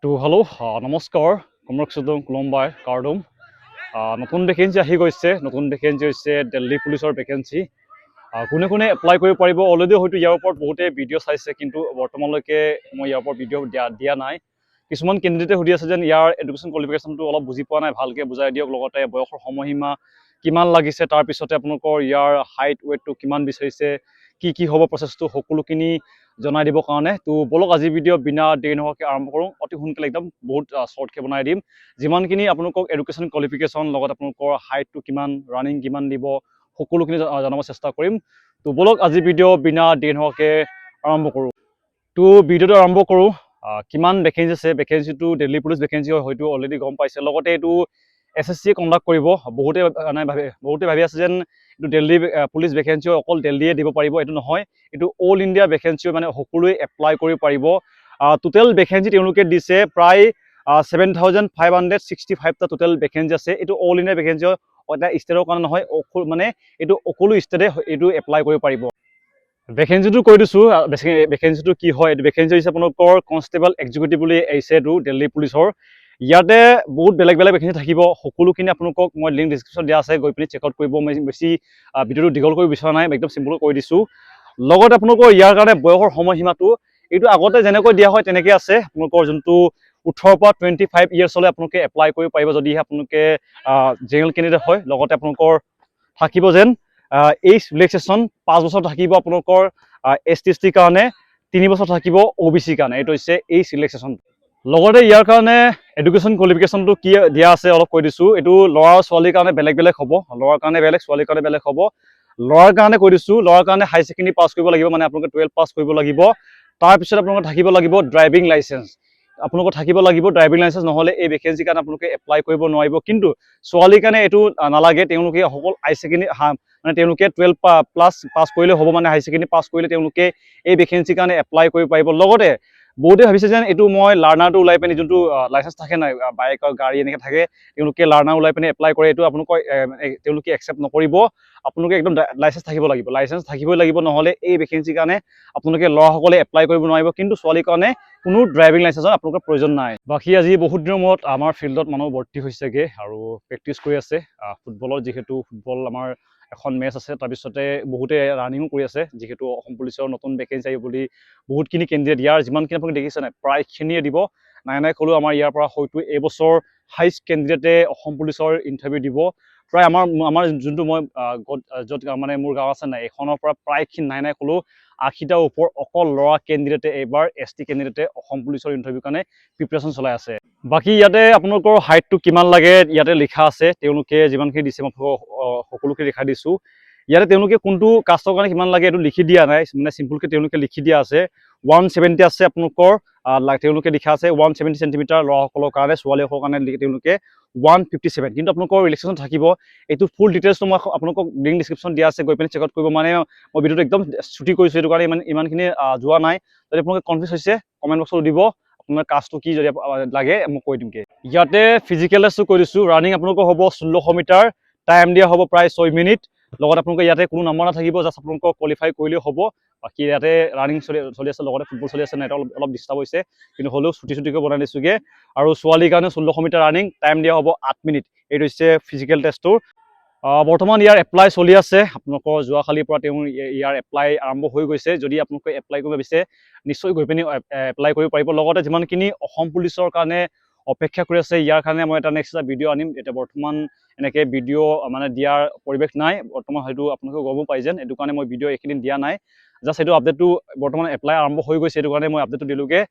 Hello' নমস্কাৰ কমৰকচুদম কুলম্বাই কাৰ্ডম নতুন vacancy আহি গৈছে। নতুন ভেকেঞ্চি হৈছে দিল্লী পুলিচৰ ভেকেঞ্চি। কোনে কোনে এপ্লাই কৰিব পাৰিব অলৰেডি হয়তো ইয়াৰ ওপৰত বহুতে ভিডিঅ' চাইছে, কিন্তু বৰ্তমানলৈকে মই ইয়াৰ ওপৰত ভিডিঅ' দিয়া নাই। কিছুমান কেণ্ডিডেটে সুধি আছে যেন ইয়াৰ এডুকেশ্যন কোৱালিফিকেশ্যনটো অলপ বুজি পোৱা নাই, ভালকৈ বুজাই দিয়ক। লগতে বয়সৰ সময়সীমা কিমান লাগিছে, তাৰপিছতে আপোনালোকৰ ইয়াৰ হাইট ৱেইটটো কিমান বিচাৰিছে, কি হ'ব প্ৰচেছটো, সকলোখিনি জনাই দিবৰ কাৰণে। তো বলক আজি ভিডিঅ' বিনা দেৰি নোহোৱাকৈ আৰম্ভ কৰোঁ। অতি সোনকালে একদম বহুত শ্বৰ্টকৈ বনাই দিম। যিমানখিনি আপোনালোকক এডুকেশ্যন কোৱালিফিকেশ্যন, লগত আপোনালোকৰ হাইটটো কিমান, ৰানিং কিমান দিব, সকলোখিনি জনাব চেষ্টা কৰিম। তো বলক আজি ভিডিঅ' বিনা দেৰি নোহোৱাকৈ আৰম্ভ কৰোঁ। তো ভিডিঅ'টো আৰম্ভ কৰোঁ। কিমান ভেকেঞ্চি আছে, ভেকেঞ্চিটো দিল্লী পুলিচ ভেকেঞ্চি হয়, হয়তো অলৰেডি গম পাইছে। লগতে এইটো SSC কণ্ডাক্ট কৰিব। বহুতে ভাবি আছে যেন এইটো দিল্লী পুলিচ ভেকেঞ্চি হয়, অকল দিল্লীয়ে দিব পাৰিব। এইটো নহয়, এইটো অল ইণ্ডিয়া ভেকেঞ্চি, মানে সকলোৱে এপ্লাই কৰিব পাৰিব। টোটেল ভেকেঞ্চি তেওঁলোকে দিছে প্ৰায় 7,565টা টোটেল ভেকেঞ্চি আছে। এইটো অল ইণ্ডিয়া ভেকেঞ্চি হয়, এটা ষ্টেটৰ কাৰণে নহয়, মানে এইটো সকলো ষ্টেটে এইটো এপ্লাই কৰিব পাৰিব। ভেকেঞ্চিটো কৈ দিছোঁ, ভেকেঞ্চিটো কি হয়। এইটো ভেকেঞ্চি হৈছে আপোনালোকৰ কনষ্টেবল এক্সিকিউটিভ বুলি আহিছে, এইটো দিল্লী পুলিচৰ। ইয়াতে বহুত বেলেগ ভেকেঞ্চি থাকিব। সকলোখিনি আপোনালোকক মই লিংক ডিছক্ৰিপশ্যন দিয়া আছে, গৈ পিনি চেকআউট কৰিব। মই বেছি ভিডিঅ'টো দীঘল কৰিব বিচৰা নাই, একদম চিম্পল কৰি দিছোঁ। লগতে আপোনালোকৰ ইয়াৰ কাৰণে বয়সৰ সময়সীমাটো এইটো আগতে যেনেকৈ দিয়া হয় তেনেকৈ আছে। আপোনালোকৰ যোনটো 18 পৰা 25 ইয়াৰ্ছলৈ আপোনালোকে এপ্লাই কৰিব পাৰিব, যদিহে আপোনালোকে জেনেৰেল কেণ্ডিডেট হয়। লগতে আপোনালোকৰ থাকিব যেন এইজ ৰিলেক্সেশ্যন 5 বছৰ থাকিব আপোনালোকৰ ST কাৰণে, 3 বছৰ থাকিব OBC কাৰণে। এইটো হৈছে এইজ ৰিলেক্সেশ্যন। লগতে ইয়াৰ কাৰণে এডুকেশ্যন কোৱালিফিকেশ্যনটো কি দিয়া আছে অলপ কৈ দিছোঁ। এইটো ল'ৰা আৰু ছোৱালীৰ কাৰণে বেলেগ হ'ব। ল'ৰাৰ কাৰণে বেলেগ, ছোৱালীৰ কাৰণে বেলেগ হ'ব। ল'ৰাৰ কাৰণে কৈ দিছোঁ, ল'ৰাৰ কাৰণে হাই ছেকেণ্ডেৰী পাছ কৰিব লাগিব, মানে আপোনালোকে 12 পাছ কৰিব লাগিব। তাৰপিছত আপোনালোকৰ থাকিব লাগিব ড্ৰাইভিং লাইচেঞ্চ। আপোনালোকৰ থাকিব লাগিব ড্ৰাইভিং লাইচেঞ্চ, নহ'লে এই ভেকেঞ্চিৰ কাৰণে আপোনালোকে এপ্লাই কৰিব নোৱাৰিব। কিন্তু ছোৱালীৰ কাৰণে এইটো নালাগে, তেওঁলোকে অকল হাই ছেকেণ্ডেৰী মানে তেওঁলোকে 12 পাছ কৰিলে হ'ব, মানে হাই ছেকেণ্ডেৰী পাছ কৰিলে তেওঁলোকে এই ভেকেঞ্চিৰ কাৰণে এপ্লাই কৰিব পাৰিব। লগতে বহুতে ভাবিছে যেন এইটো মই লাৰ্ণাৰটো ওলাই পিনি, যোনটো লাইচেঞ্চ থাকে নাই, বাইক আৰু গাড়ী এনেকৈ থাকে, তেওঁলোকে লাৰ্ণাৰ ওলাই পিনি এপ্লাই কৰে। এইটো আপোনালোকৰ তেওঁলোকে একচেপ্ট নকৰিব। আপোনালোকে একদম লাইচেঞ্চ থাকিব লাগিব, লাইচেঞ্চ থাকিবই লাগিব, নহ'লে এই ভেকেঞ্চিৰ কাৰণে আপোনালোকে ল'ৰাসকলে এপ্লাই কৰিব নোৱাৰিব। কিন্তু ছোৱালীৰ কাৰণে কোনো ড্ৰাইভিং লাইচেঞ্চৰ আপোনালোকৰ প্ৰয়োজন নাই। বাকী আজি বহুত দিনৰ মূৰত আমাৰ ফিল্ডত মানুহ ভৰ্তি হৈছেগৈ আৰু প্ৰেক্টিচ কৰি আছে ফুটবলৰ। যিহেতু ফুটবল আমাৰ এখন মেচ আছে, তাৰপিছতে বহুতে ৰানিঙো কৰি আছে। যিহেতু অসম পুলিচৰ নতুন ভেকেঞ্চি আহিব বুলি বহুতখিনি কেণ্ডিডেট, ইয়াৰ যিমানখিনি আপোনালোকে দেখিছে নাই, প্ৰায়খিনিয়ে দিব। নাই ক'লেও আমাৰ ইয়াৰ পৰা হয়তো এইবছৰ হাইষ্ট কেণ্ডিডেটে অসম পুলিচৰ ইণ্টাৰভিউ দিব। প্ৰায় আমাৰ যোনটো মই য'ত মানে মোৰ গাঁও আছে নাই, এইখনৰ পৰা প্ৰায়খিনি নাই ক'লেও 80টাৰ ওপৰ অকল ল'ৰা কেণ্ডিডেটে এইবাৰ ST কেণ্ডিডেটে অসম পুলিচৰ ইণ্টাৰভিউৰ কাৰণে প্ৰিপেৰেশ্যন চলাই আছে। বাকী ইয়াতে আপোনালোকৰ হাইটটো কিমান লাগে ইয়াতে লিখা আছে। তেওঁলোকে যিমানখিনি দিছে মই সকলোখিনি দেখাই দিছোঁ। ইয়াতে তেওঁলোকে কোনটো কাষ্টৰ কাৰণে কিমান লাগে এইটো লিখি দিয়া নাই, মানে চিম্পুলকৈ তেওঁলোকে লিখি দিয়া আছে। 170 আছে আপোনালোকৰ, তেওঁলোকে লিখা আছে 170 চেণ্টিমিটাৰ ল'ৰাসকলৰ কাৰণে, ছোৱালীসকলৰ কাৰণে তেওঁলোকে 157। কিন্তু আপোনালোকৰ ৰিলেক্সেশ্যন থাকিব। এইটো ফুল ডিটেইলছটো মই আপোনালোকক লিংক ডিছক্ৰিপশ্যন দিয়া আছে, গৈ পিনি চেকআউট কৰিব। মানে মই ভিডিঅ'টো একদম ছুটি কৰিছোঁ, এইটো কাৰণে ইমানখিনি যোৱা নাই। যদি আপোনালোকে কনফিউজ হৈছে কমেণ্ট বক্সত দিব, আপোনাৰ কাষ্টটো কি যদি লাগে মই কৈ দিমগৈ। ইয়াতে ফিজিকেল টেষ্টটো কৈ দিছোঁ। ৰানিং আপোনালোকৰ হ'ব 1600 মিটাৰ, টাইম দিয়া হ'ব প্ৰায় 6 মিনিট। লগত আপোনালোকে ইয়াতে কোনো নম্বৰ নাথাকিব, জাষ্ট আপোনালোকক কোৱালিফাই কৰিলেও হ'ব। বাকী ইয়াতে ৰানিং চলি আছে, লগতে ফুটবল চলি আছে, নাই অলপ ডিষ্টাৰ্ব হৈছে, কিন্তু হ'লেও ছুটিকৈ বনাই দিছোঁগৈ। আৰু ছোৱালীৰ কাৰণে 1600 মিটাৰ ৰানিং, টাইম দিয়া হ'ব 8 মিনিট। এইটো হৈছে ফিজিকেল টেষ্টটো। বৰ্তমান ইয়াৰ এপ্লাই চলি আছে। আপোনালোকৰ যোৱাকালিৰ পৰা ইয়াৰ এপ্লাই আৰম্ভ হৈ গৈছে। যদি আপোনালোকে এপ্লাই কৰিব বিচাৰে নিশ্চয় গৈ পিনি এপ্লাই কৰিব পাৰিব। লগতে যিমানখিনি অসম পুলিচৰ কাৰণে অপেক্ষা কৰি আছে, ইয়াৰ কাৰণে মই এটা নেক্সট ভিডিঅ' আনিম। এতিয়া বৰ্তমান এনেকৈ ভিডিঅ' মানে দিয়াৰ পৰিৱেশ নাই বৰ্তমান, হয়তো আপোনালোকে গমো পাই যেন, এইটো কাৰণে মই ভিডিঅ' এইকেইদিন দিয়া নাই। জাষ্ট এইটো আপডেটটো বৰ্তমান এপ্লাই আৰম্ভ হৈ গৈছে, এইটো কাৰণে মই আপডেটটো দিলোঁগৈ।